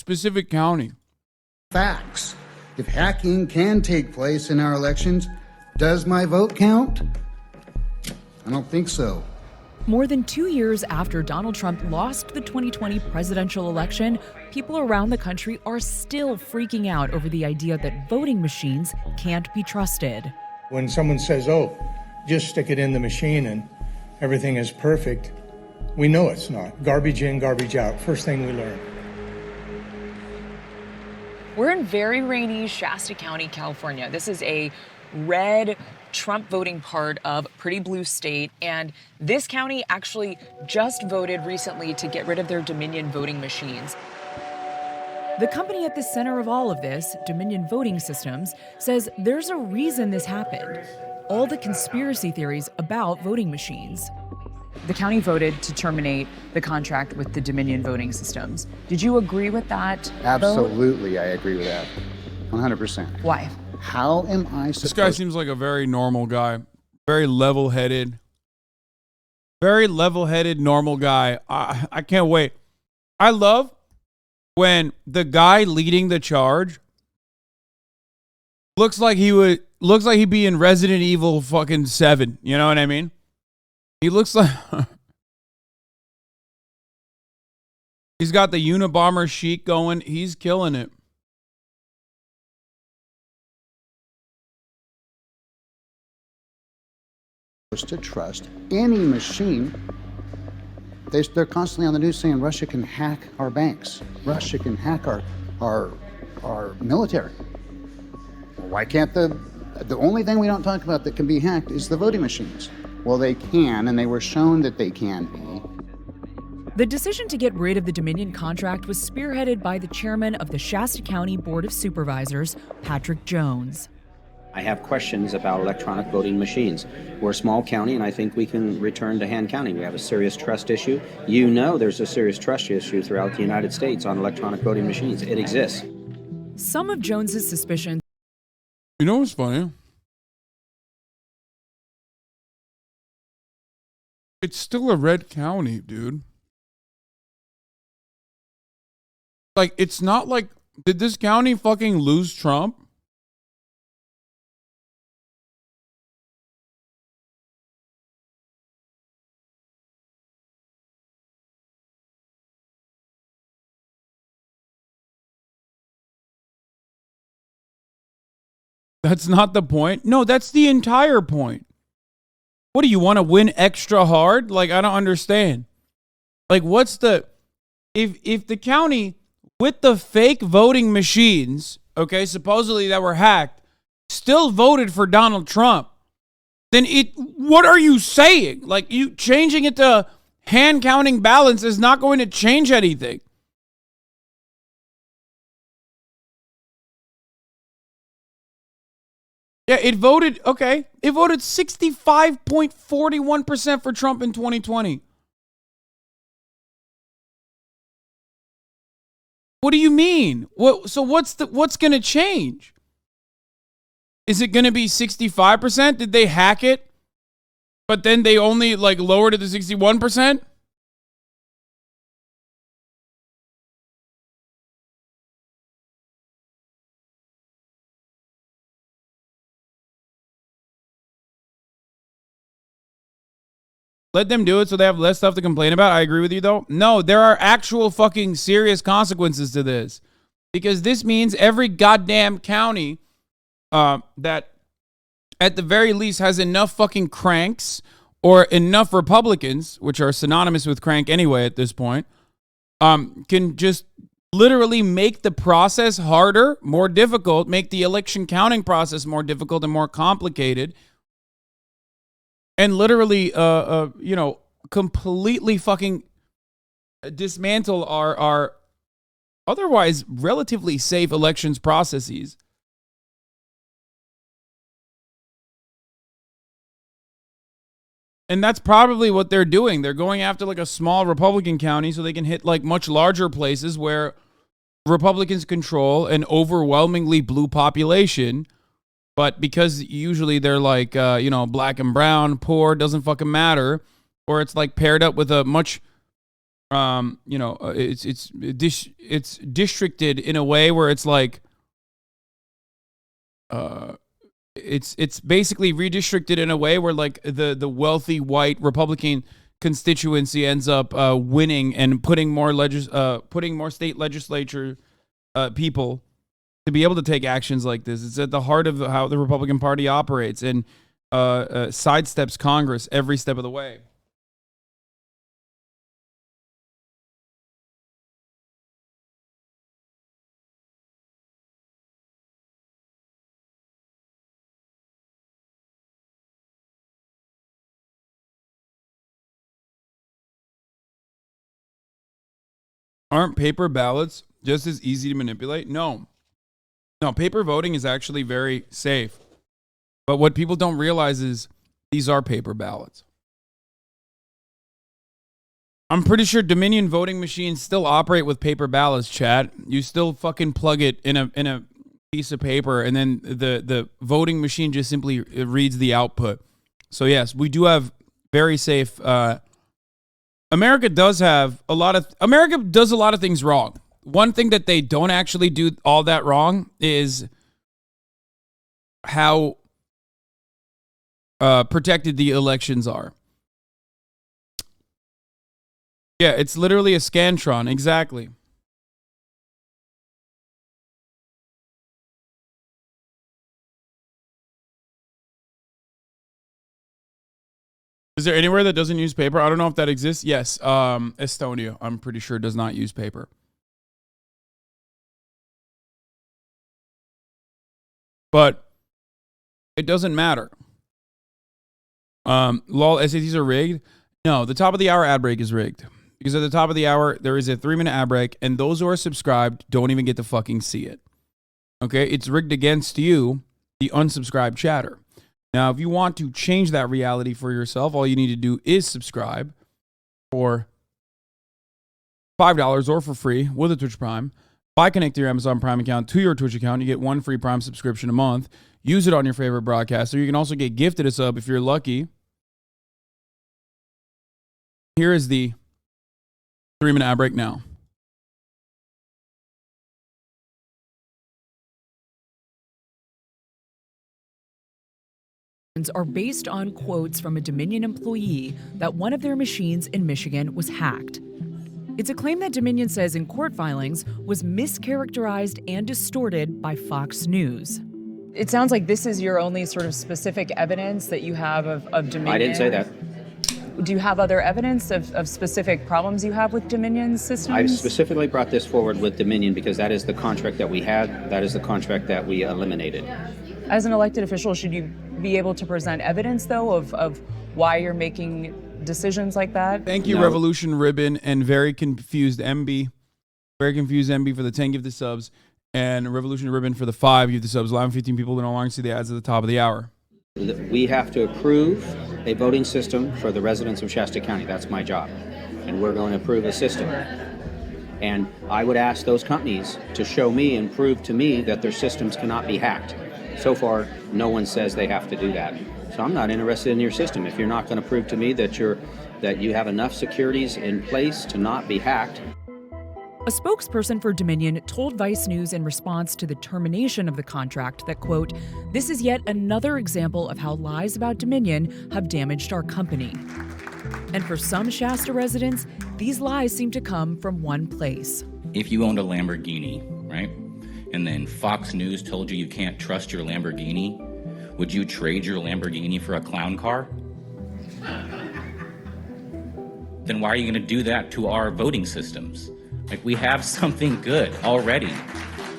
specific county. Facts. If hacking can take place in our elections, does my vote count? I don't think so. More than 2 years after Donald Trump lost the 2020 presidential election, people around the country are still freaking out over the idea that voting machines can't be trusted. When someone says, oh, just stick it in the machine and everything is perfect, we know it's not. Garbage in, garbage out. First thing we learn. We're in very rainy Shasta County, California. This is a red Trump voting part of pretty blue state. And this county actually just voted recently to get rid of their Dominion voting machines. The company at the center of all of this, Dominion Voting Systems, says there's a reason this happened. All the conspiracy theories about voting machines. The county voted to terminate the contract with the Dominion Voting Systems. Did you agree with that? Absolutely, I agree with that. 100%. Why? How am I supposed... This guy seems like a very normal guy. Very level-headed. Very level-headed, normal guy. I can't wait. I love when the guy leading the charge looks like he'd be in Resident Evil fucking 7. You know what I mean? He looks like he's got the Unabomber chic going. He's killing it. to trust any machine. They're constantly on the news saying Russia can hack our banks. Russia can hack our military. Why can't the only thing we don't talk about that can be hacked is the voting machines? Well, they can, and they were shown that they can be. The decision to get rid of the Dominion contract was spearheaded by the chairman of the Shasta County Board of Supervisors, Patrick Jones. I have questions about electronic voting machines. We're a small county, and I think we can return to hand counting. We have a serious trust issue. You know there's a serious trust issue throughout the United States on electronic voting machines. It exists. Some of Jones's suspicions. You know what's funny? It's still a red county, dude. Like, it's not like, did this county fucking lose Trump? That's not the point. No, that's the entire point. What do you want to win extra hard? Like, I don't understand. Like, what's the, if the county with the fake voting machines, okay, supposedly that were hacked, still voted for Donald Trump, then what are you saying? Like, you changing it to hand counting ballots is not going to change anything. Yeah, it voted 65.41% for Trump in 2020. What do you mean? So what's going to change? Is it going to be 65%? Did they hack it? But then they only lowered it to 61%? Let them do it so they have less stuff to complain about. I agree with you, though. No, there are actual fucking serious consequences to this. Because this means every goddamn county that at the very least has enough fucking cranks or enough Republicans, which are synonymous with crank anyway at this point, can just literally make the process harder, more difficult, make the election counting process more difficult and more complicated, and literally, completely fucking dismantle our otherwise relatively safe elections processes. And that's probably what they're doing. They're going after a small Republican county so they can hit much larger places where Republicans control an overwhelmingly blue population. But because usually they're black and brown, poor, doesn't fucking matter, or it's paired up with a much It's districted in a way where it's like, it's basically redistricted in a way where like the wealthy white Republican constituency ends up winning and putting more state legislature people to be able to take actions like this. It's at the heart of how the Republican Party operates and sidesteps Congress every step of the way. Aren't paper ballots just as easy to manipulate? No, paper voting is actually very safe. But what people don't realize is these are paper ballots. I'm pretty sure Dominion voting machines still operate with paper ballots, chat. You still fucking plug it in a piece of paper, and then the voting machine just simply reads the output. So yes, we do have very safe. America does a lot of things wrong. One thing that they don't actually do all that wrong is how protected the elections are. Yeah, it's literally a Scantron, exactly. Is there anywhere that doesn't use paper? I don't know if that exists. Yes, Estonia, I'm pretty sure, does not use paper. But it doesn't matter. Lol, SATs are rigged? No, the top of the hour ad break is rigged. Because at the top of the hour, there is a 3-minute ad break, and those who are subscribed don't even get to fucking see it. Okay? It's rigged against you, the unsubscribed chatter. Now, if you want to change that reality for yourself, all you need to do is subscribe for $5 or for free with a Twitch Prime. By connecting your Amazon Prime account to your Twitch account, you get 1 free Prime subscription a month. Use it on your favorite broadcaster. You can also get gifted a sub if you're lucky. Here is the 3-minute ad break now. Are based on quotes from a Dominion employee that one of their machines in Michigan was hacked. It's a claim that Dominion says in court filings was mischaracterized and distorted by Fox News. It sounds like this is your only sort of specific evidence that you have of Dominion. I didn't say that. Do you have other evidence of specific problems you have with Dominion systems? I specifically brought this forward with Dominion because that is the contract that we had. That is the contract that we eliminated. As an elected official, should you be able to present evidence, though, of why you're making decisions like that? Thank you, Revolution Ribbon and Very Confused MB. Very Confused MB for the 10 gifted subs, and Revolution Ribbon for the 5 gifted subs, allowing 15 people to no longer see the ads at the top of the hour. We have to approve a voting system for the residents of Shasta County. That's my job. And we're going to approve a system. And I would ask those companies to show me and prove to me that their systems cannot be hacked. So far, no one says they have to do that. So I'm not interested in your system. If you're not going to prove to me that you have enough securities in place to not be hacked. A spokesperson for Dominion told Vice News in response to the termination of the contract that, quote, "This is yet another example of how lies about Dominion have damaged our company." And for some Shasta residents, these lies seem to come from one place. If you owned a Lamborghini, right? And then Fox News told you can't trust your Lamborghini, would you trade your Lamborghini for a clown car? Then why are you going to do that to our voting systems? Like, we have something good already.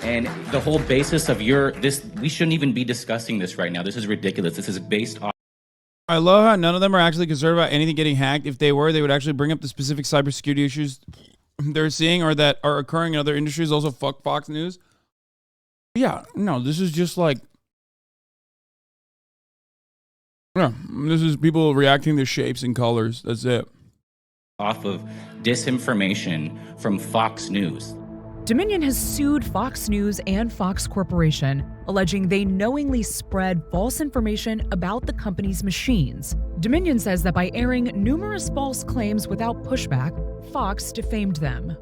And the whole basis of we shouldn't even be discussing this right now. This is ridiculous. This is based on. I love how none of them are actually concerned about anything getting hacked. If they were, they would actually bring up the specific cybersecurity issues they're seeing or that are occurring in other industries. Also, fuck Fox News. Yeah, no, this is just like, yeah, this is people reacting to shapes and colors. That's it. Off of disinformation from Fox News. Dominion has sued Fox News and Fox Corporation, alleging they knowingly spread false information about the company's machines. Dominion says that by airing numerous false claims without pushback, Fox defamed them.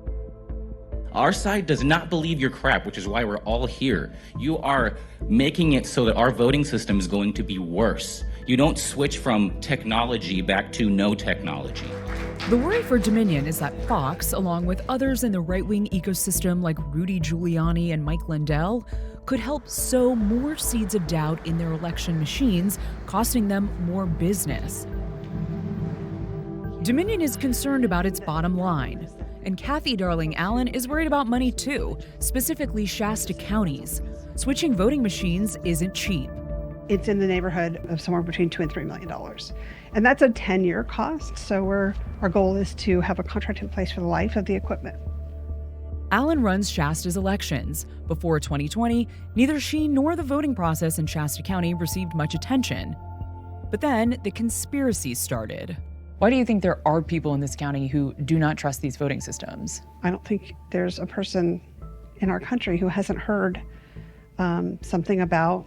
Our side does not believe your crap, which is why we're all here. You are making it so that our voting system is going to be worse. You don't switch from technology back to no technology. The worry for Dominion is that Fox, along with others in the right-wing ecosystem like Rudy Giuliani and Mike Lindell, could help sow more seeds of doubt in their election machines, costing them more business. Dominion is concerned about its bottom line. And Kathy Darling Allen is worried about money too, specifically Shasta counties. Switching voting machines isn't cheap. It's in the neighborhood of somewhere between $2 and $3 million. And that's a 10-year cost. So our goal is to have a contract in place for the life of the equipment. Allen runs Shasta's elections. Before 2020, neither she nor the voting process in Shasta County received much attention. But then the conspiracy started. Why do you think there are people in this county who do not trust these voting systems? I don't think there's a person in our country who hasn't heard something about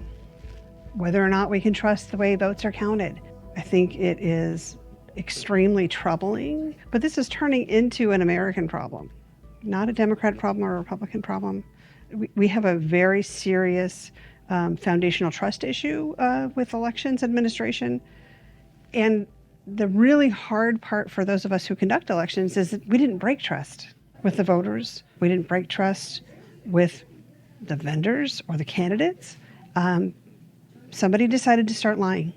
whether or not we can trust the way votes are counted. I think it is extremely troubling, but this is turning into an American problem, not a Democrat problem or a Republican problem. We have a very serious foundational trust issue with elections administration. And the really hard part for those of us who conduct elections is that we didn't break trust with the voters. We didn't break trust with the vendors or the candidates. Somebody decided to start lying.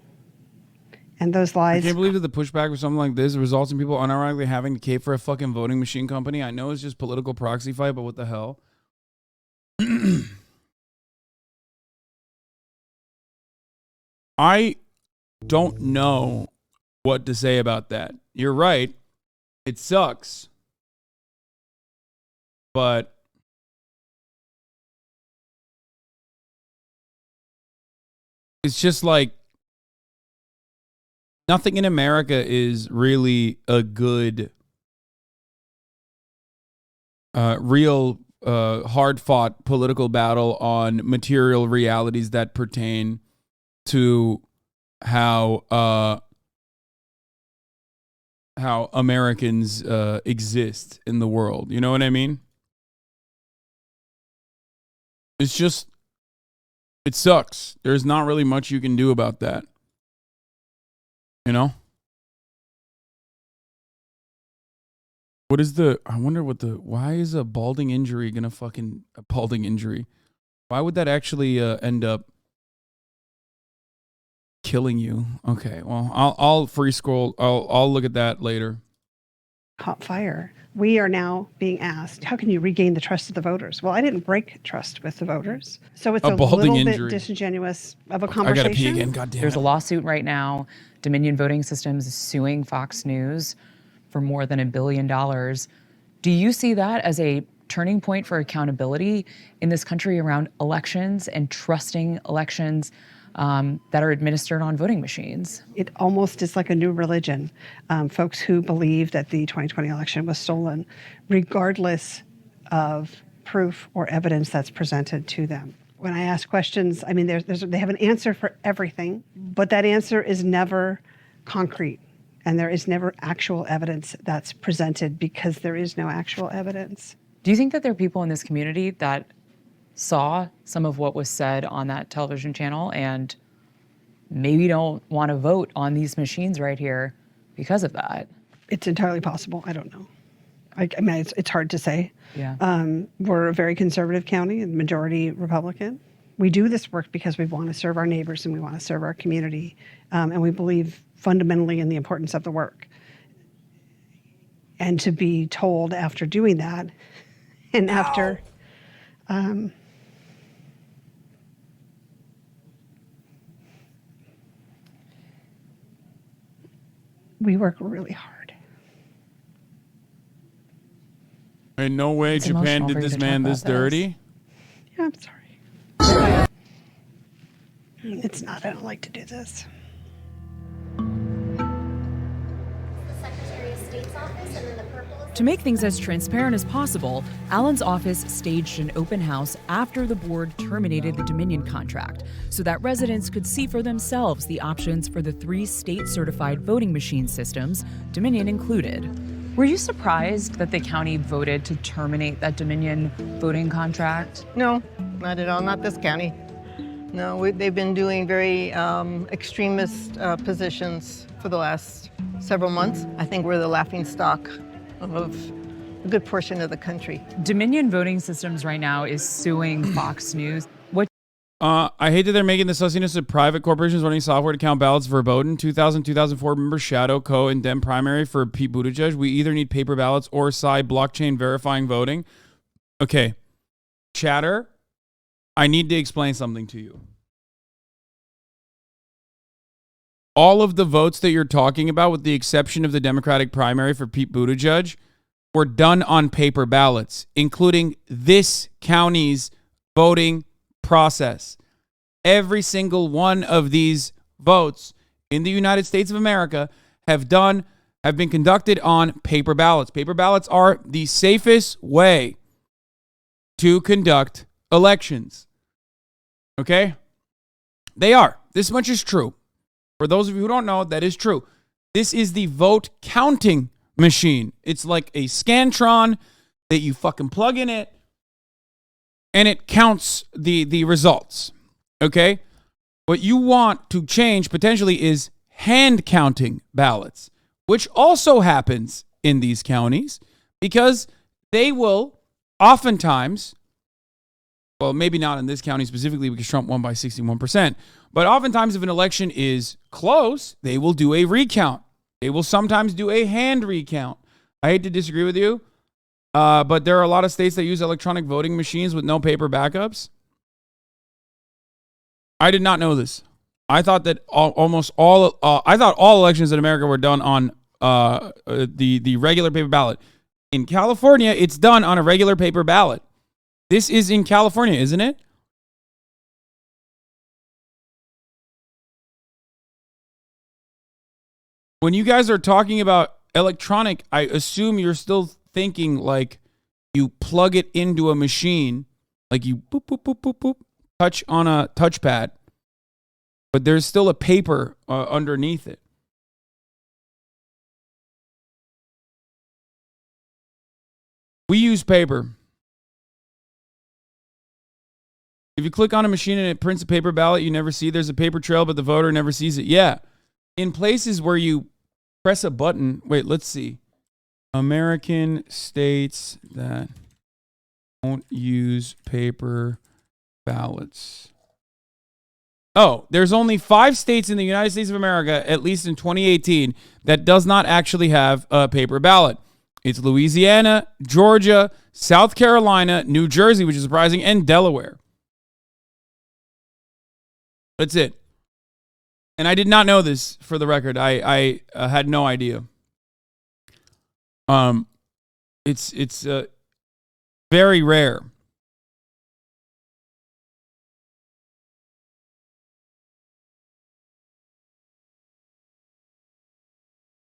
And those lies... I can't believe that the pushback for something like this results in people unironically having to cape for a fucking voting machine company. I know it's just political proxy fight, but what the hell? I don't know what to say about that. You're right. It sucks. But it's just like nothing in America is really a good, real, hard-fought political battle on material realities that pertain to how Americans exist in the world. You know what I mean? It's just, it sucks. There's not really much you can do about that. You know? What is I wonder why is a balding injury gonna a balding injury? Why would that actually end up killing you? Okay, well, I'll free scroll. I'll look at that later. Caught fire. We are now being asked, how can you regain the trust of the voters? Well, I didn't break trust with the voters. So it's a little bit disingenuous of a conversation. I gotta pee again, goddamn. There's a lawsuit right now. Dominion Voting Systems is suing Fox News for more than $1 billion. Do you see that as a turning point for accountability in this country around elections and trusting elections that are administered on voting machines? It almost is like a new religion. Folks who believe that the 2020 election was stolen, regardless of proof or evidence that's presented to them. When I ask questions, I mean, they have an answer for everything, but that answer is never concrete. And there is never actual evidence that's presented because there is no actual evidence. Do you think that there are people in this community that saw some of what was said on that television channel and maybe don't want to vote on these machines right here because of that? It's entirely possible. I don't know. I mean, it's hard to say. Yeah. We're a very conservative county, and majority Republican. We do this work because we want to serve our neighbors and we want to serve our community. And we believe fundamentally in the importance of the work. And to be told after doing that, and after... we work really hard. In no way It's Japan emotional did for you this to man talk this about this. dirty. Yeah, I'm sorry. It's not. I don't like to do this. The Secretary of State's office, and then the purple is To make things as transparent as possible, Allen's office staged an open house after the board terminated the Dominion contract so that residents could see for themselves the options for the 3 state-certified voting machine systems, Dominion included. Were you surprised that the county voted to terminate that Dominion voting contract? No, not at all. Not this county. No, they've been doing very extremist positions for the last several months. I think we're the laughingstock of a good portion of the country. Dominion Voting Systems right now is suing Fox News. I hate that they're making the sussiness of private corporations running software to count ballots verboten. 2004 member Shadow, Co. and Dem primary for Pete Buttigieg. We either need paper ballots or side blockchain verifying voting. Okay. Chatter, I need to explain something to you. All of the votes that you're talking about, with the exception of the Democratic primary for Pete Buttigieg, were done on paper ballots, including this county's voting process. Every single one of these votes in the United States of America have been conducted on paper ballots. Paper ballots are the safest way to conduct elections. Okay? They are. This much is true. For those of you who don't know, that is true. This is the vote counting machine. It's like a Scantron that you fucking plug in it and it counts the results. Okay? What you want to change potentially is hand counting ballots, which also happens in these counties because they will oftentimes, well, maybe not in this county specifically because Trump won by 61%, but oftentimes if an election is close, they will do a recount. They will sometimes do a hand recount. I hate to disagree with you, but there are a lot of states that use electronic voting machines with no paper backups. I did not know this. I thought that almost all elections in America were done on the regular paper ballot. In California, it's done on a regular paper ballot. This is in California, isn't it? When you guys are talking about electronic, I assume you're still thinking like you plug it into a machine, like you boop, boop, boop, boop, boop, touch on a touchpad, but there's still a paper underneath it. We use paper. If you click on a machine and it prints a paper ballot, you never see there's a paper trail, but the voter never sees it. Yeah. In places where you press a button, wait, let's see. American states that don't use paper ballots. Oh, there's only 5 states in the United States of America, at least in 2018, that does not actually have a paper ballot. It's Louisiana, Georgia, South Carolina, New Jersey, which is surprising, and Delaware. That's it. And I did not know this, for the record. I had no idea. It's very rare.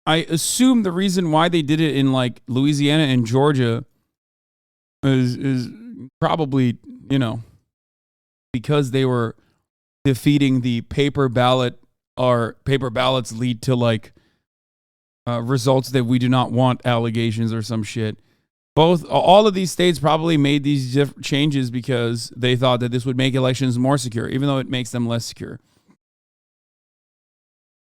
I assume the reason why they did it in like Louisiana and Georgia is probably, because they were defeating the paper ballot, or paper ballots lead to like results that we do not want, allegations or some shit. All of these states probably made these changes because they thought that this would make elections more secure, even though it makes them less secure.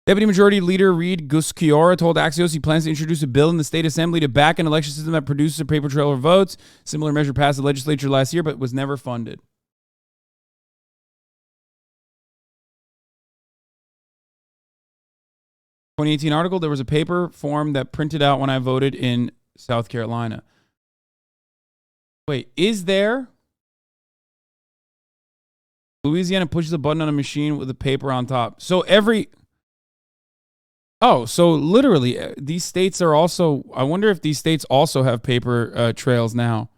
Deputy Majority Leader Reed Gusciora told Axios he plans to introduce a bill in the state assembly to back an election system that produces a paper trail of votes. Similar measure passed the legislature last year, but was never funded. ...2018 article, there was a paper form that printed out when I voted in South Carolina. Wait, is there? Louisiana pushes a button on a machine with a paper on top. So so literally, these states are also... I wonder if these states also have paper trails now.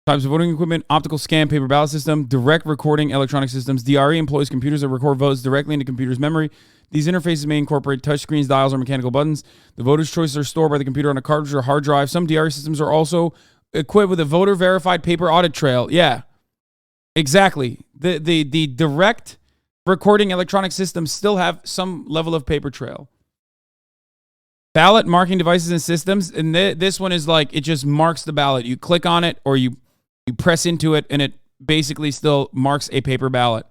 Types of voting equipment: optical scan, paper ballot system, direct recording electronic systems. DRE employs computers that record votes directly into computer's memory. These interfaces may incorporate touchscreens, dials, or mechanical buttons. The voter's choices are stored by the computer on a cartridge or hard drive. Some DRE systems are also equipped with a voter-verified paper audit trail. Yeah, exactly. The direct recording electronic systems still have some level of paper trail. Ballot marking devices and systems, and this one is like, it just marks the ballot. You click on it or you press into it, and it basically still marks a paper ballot.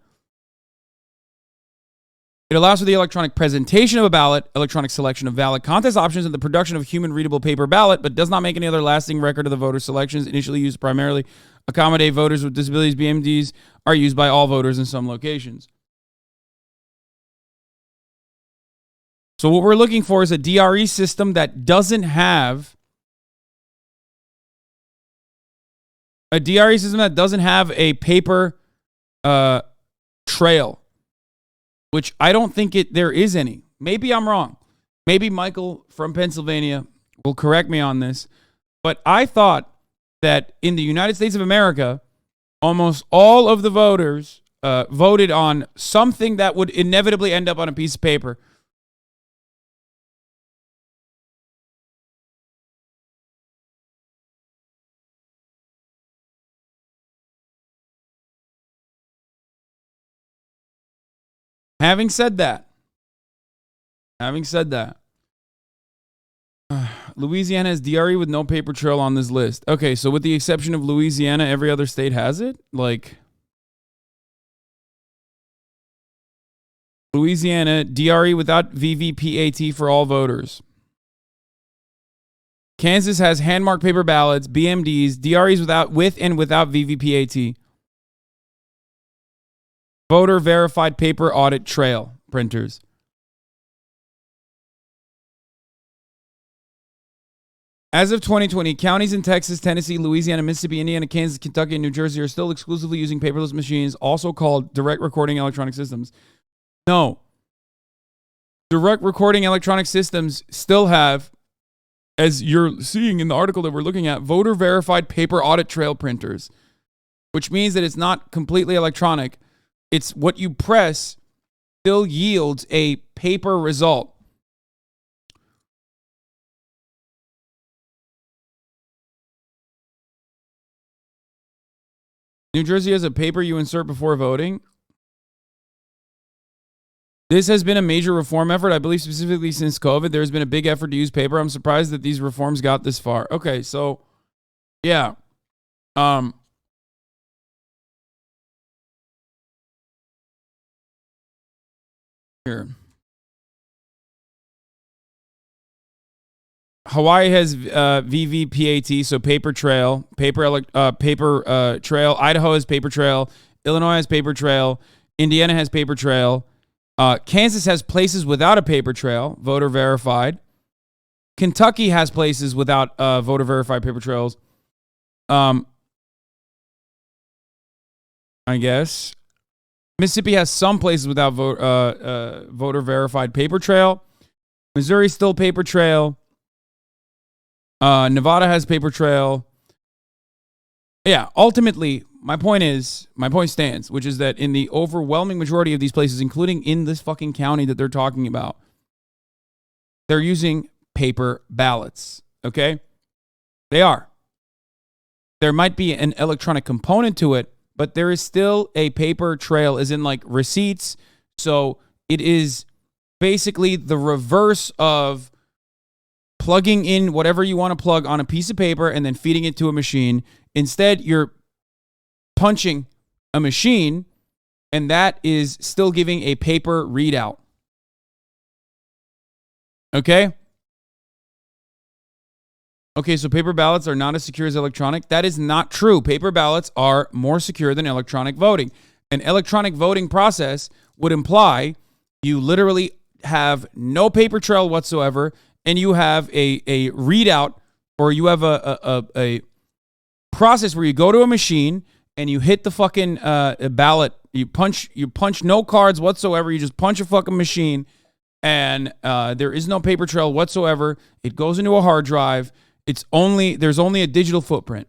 It allows for the electronic presentation of a ballot, electronic selection of valid contest options, and the production of human-readable paper ballot, but does not make any other lasting record of the voter selections. Initially used primarily accommodate voters with disabilities, BMDs are used by all voters in some locations. So what we're looking for is a DRE system that doesn't have a paper trail, which I don't think there is any. Maybe I'm wrong. Maybe Michael from Pennsylvania will correct me on this. But I thought that in the United States of America, almost all of the voters voted on something that would inevitably end up on a piece of paper. Having said that, Louisiana has DRE with no paper trail on this list. Okay, so with the exception of Louisiana, every other state has it? Like, Louisiana, DRE without VVPAT for all voters. Kansas has hand-marked paper ballots, BMDs, DREs with and without VVPAT. Voter verified paper audit trail printers. As of 2020, counties in Texas, Tennessee, Louisiana, Mississippi, Indiana, Kansas, Kentucky, and New Jersey are still exclusively using paperless machines, also called direct recording electronic systems. No. Direct recording electronic systems still have, as you're seeing in the article that we're looking at, voter verified paper audit trail printers, which means that it's not completely electronic. It's what you press still yields a paper result. New Jersey has a paper you insert before voting. This has been a major reform effort, I believe specifically since COVID. There's been a big effort to use paper. I'm surprised that these reforms got this far. Okay, so yeah. Here. Hawaii has VVPAT, so paper trail, paper trail. Idaho has paper trail. Illinois has paper trail. Indiana has paper trail. Kansas has places without a paper trail, voter verified. Kentucky has places without voter verified paper trails. I guess. Mississippi has some places without voter verified paper trail. Missouri still paper trail. Nevada has paper trail. Yeah, ultimately, my point stands, which is that in the overwhelming majority of these places, including in this fucking county that they're talking about, they're using paper ballots. Okay? They are. There might be an electronic component to it, but there is still a paper trail, as in like receipts. So it is basically the reverse of plugging in whatever you want to plug on a piece of paper and then feeding it to a machine. Instead, you're punching a machine, and that is still giving a paper readout. Okay? Okay, so paper ballots are not as secure as electronic. That is not true. Paper ballots are more secure than electronic voting. An electronic voting process would imply you literally have no paper trail whatsoever, and you have a readout, or you have a process where you go to a machine and you hit the fucking ballot. You punch no cards whatsoever. You just punch a fucking machine, and there is no paper trail whatsoever. It goes into a hard drive. There's only a digital footprint.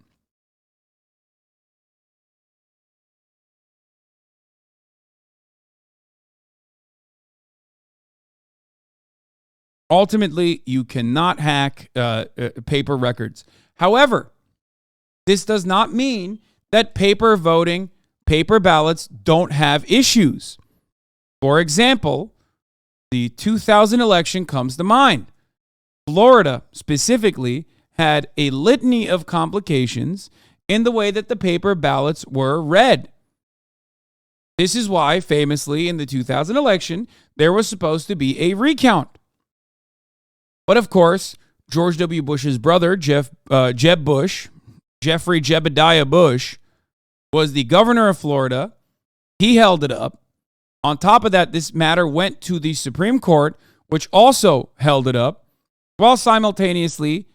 Ultimately, you cannot hack paper records. However, this does not mean that paper voting, paper ballots don't have issues. For example, the 2000 election comes to mind. Florida specifically had a litany of complications in the way that the paper ballots were read. This is why, famously, in the 2000 election, there was supposed to be a recount. But of course, George W. Bush's brother, Jeb Bush, Jeffrey Jebediah Bush, was the governor of Florida. He held it up. On top of that, this matter went to the Supreme Court, which also held it up, while simultaneously,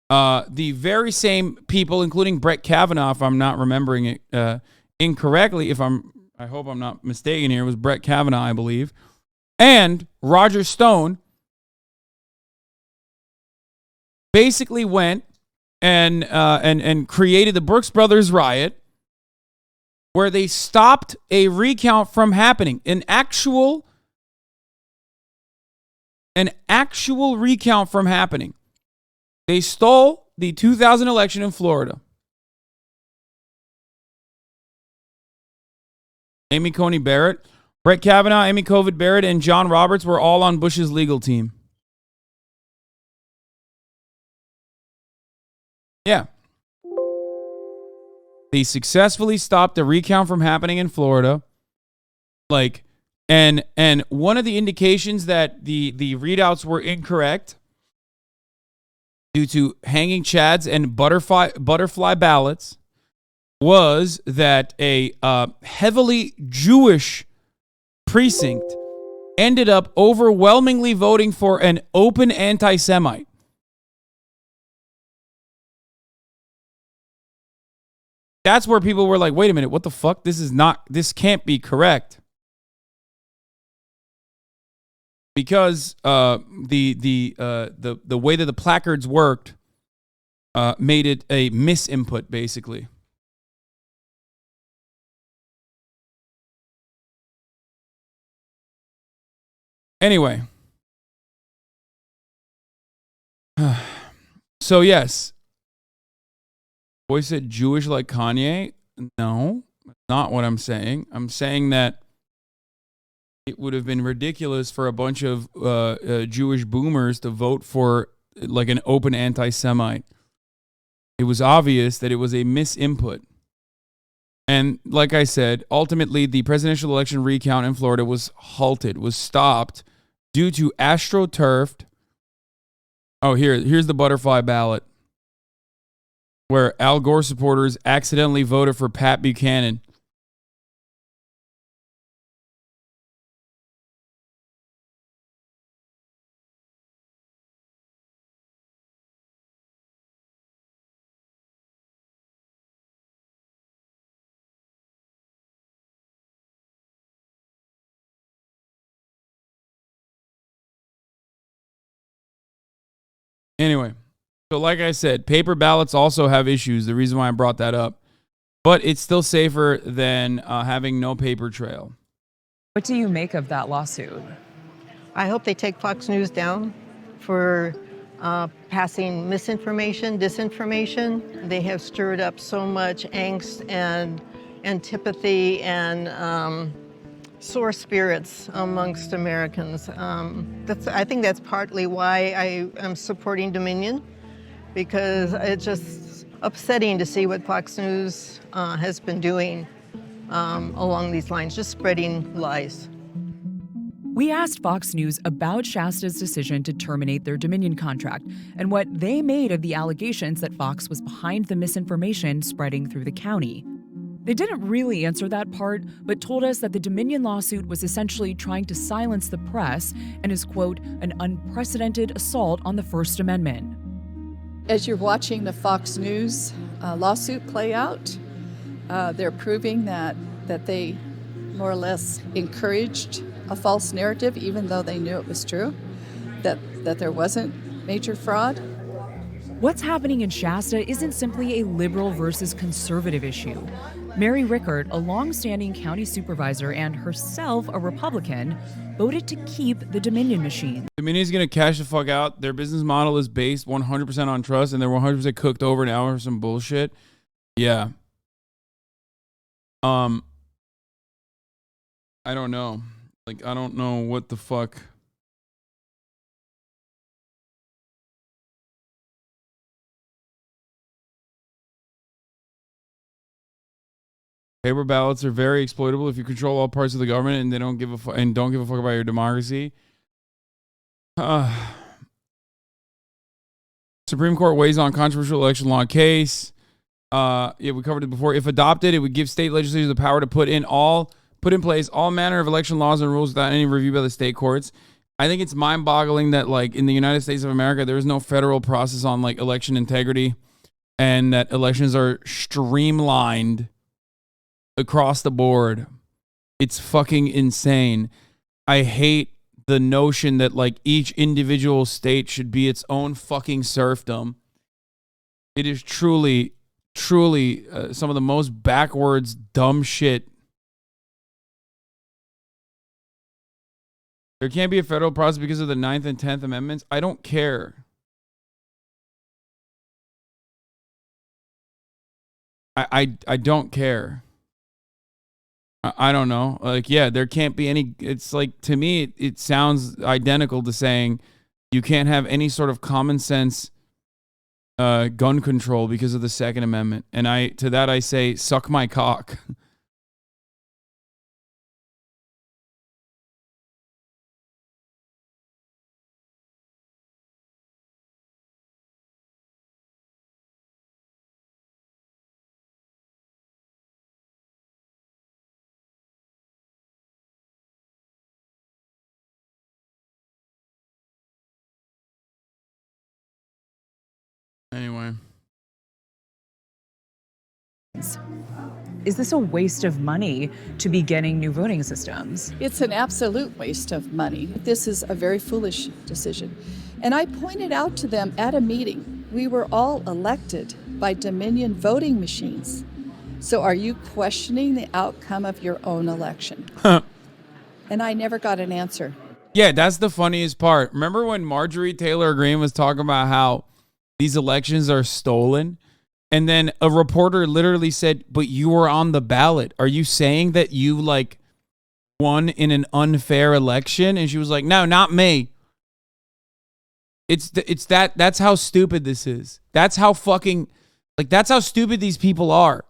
the very same people, including Brett Kavanaugh, if I'm not remembering it incorrectly, I hope I'm not mistaken here, it was Brett Kavanaugh, I believe, and Roger Stone basically went and created the Brooks Brothers riot, where they stopped a recount from happening, an actual recount from happening. They stole the 2000 election in Florida. Amy Coney Barrett, Brett Kavanaugh, Amy Coney Barrett, and John Roberts were all on Bush's legal team. Yeah. They successfully stopped the recount from happening in Florida. And one of the indications that the readouts were incorrect due to hanging chads and butterfly ballots was that a heavily Jewish precinct ended up overwhelmingly voting for an open anti-Semite. That's where people were like, wait a minute, what the fuck? This can't be correct. Because the way that the placards worked made it a misinput, basically. Anyway. So yes. Boy said Jewish like Kanye. No, not what I'm saying. I'm saying that it would have been ridiculous for a bunch of Jewish boomers to vote for like an open anti-Semite. It was obvious that it was a misinput. And like I said, ultimately the presidential election recount in Florida was halted, was stopped due to astroturfed. Oh, here's the butterfly ballot, where Al Gore supporters accidentally voted for Pat Buchanan. Anyway, so like I said, paper ballots also have issues. The reason why I brought that up. But it's still safer than having no paper trail. What do you make of that lawsuit? I hope they take Fox News down for passing misinformation, disinformation. They have stirred up so much angst and antipathy and sore spirits amongst Americans. I think that's partly why I am supporting Dominion, because it's just upsetting to see what Fox News has been doing along these lines, just spreading lies. We asked Fox News about Shasta's decision to terminate their Dominion contract and what they made of the allegations that Fox was behind the misinformation spreading through the county. They didn't really answer that part, but told us that the Dominion lawsuit was essentially trying to silence the press and is, quote, an unprecedented assault on the First Amendment. As you're watching the Fox News lawsuit play out, they're proving that they more or less encouraged a false narrative, even though they knew it was true, that there wasn't major fraud. What's happening in Shasta isn't simply a liberal versus conservative issue. Mary Rickard, a long-standing county supervisor and herself a Republican, voted to keep the Dominion machine. Dominion's going to cash the fuck out. Their business model is based 100% on trust, and they're 100% cooked over now for some bullshit. Yeah. I don't know. Like, I don't know what the fuck. Paper ballots are very exploitable if you control all parts of the government and they don't give a fuck about your democracy. Supreme Court weighs on controversial election law case. Yeah, we covered it before. If adopted, it would give state legislatures the power to put in place all manner of election laws and rules without any review by the state courts. I think it's mind-boggling that, like, in the United States of America, there is no federal process on, like, election integrity, and that elections are streamlined across the board. It's fucking insane. I hate the notion that, like, each individual state should be its own fucking serfdom. It is truly some of the most backwards, dumb shit. There can't be a federal process because of the 9th and 10th Amendments. I don't care. I don't care. I don't know. Like, yeah, there can't be any. It's like, to me, it sounds identical to saying you can't have any sort of common sense gun control because of the Second Amendment. And to that I say, suck my cock. Anyway. Is this a waste of money to be getting new voting systems? It's an absolute waste of money. This is a very foolish decision. And I pointed out to them at a meeting, we were all elected by Dominion voting machines. So are you questioning the outcome of your own election? And I never got an answer. Yeah, that's the funniest part. Remember when Marjorie Taylor Greene was talking about how these elections are stolen? And then a reporter literally said, but you were on the ballot. Are you saying that you, like, won in an unfair election? And she was like, no, not me. That's how stupid this is. That's how fucking, like, that's how stupid these people are.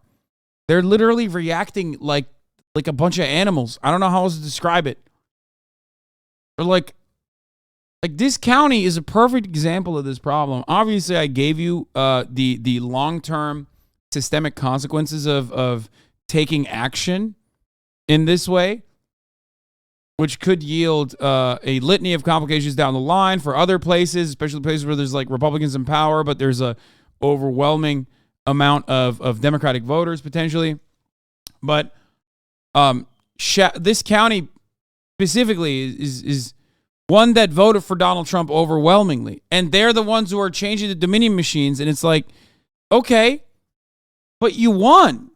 They're literally reacting like a bunch of animals. I don't know how else to describe it. They're like this county is a perfect example of this problem. Obviously, I gave you the long-term systemic consequences of taking action in this way, which could yield a litany of complications down the line for other places, especially places where there's, like, Republicans in power, but there's a overwhelming amount of Democratic voters potentially. But this county specifically is one that voted for Donald Trump overwhelmingly. And they're the ones who are changing the Dominion machines. And it's like, okay, but you won.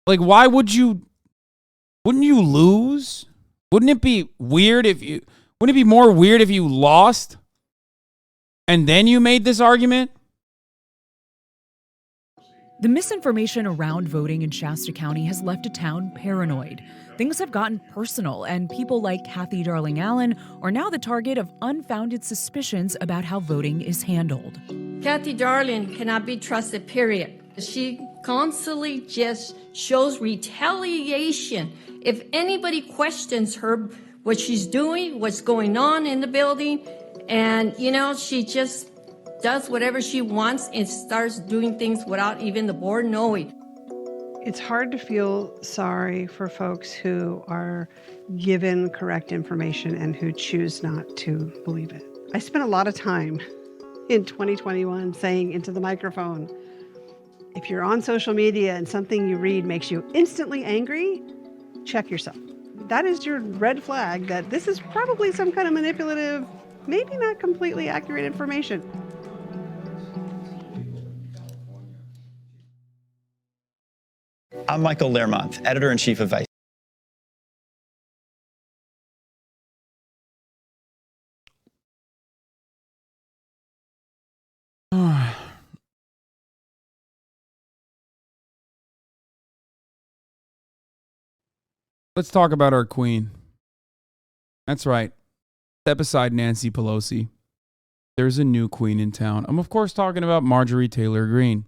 Like, why wouldn't you lose? Wouldn't it be weird wouldn't it be more weird if you lost and then you made this argument? The misinformation around voting in Shasta County has left a town paranoid. Things have gotten personal, and people like Kathy Darling Allen are now the target of unfounded suspicions about how voting is handled. Kathy Darling cannot be trusted, period. She constantly just shows retaliation. If anybody questions her, what she's doing, what's going on in the building, and, she just does whatever she wants and starts doing things without even the board knowing. It's hard to feel sorry for folks who are given correct information and who choose not to believe it. I spent a lot of time in 2021 saying into the microphone, if you're on social media and something you read makes you instantly angry, check yourself. That is your red flag that this is probably some kind of manipulative, maybe not completely accurate information. I'm Michael Learmonth, editor-in-chief of Vice. Let's talk about our queen. That's right. Step aside, Nancy Pelosi. There's a new queen in town. I'm, of course, talking about Marjorie Taylor Greene.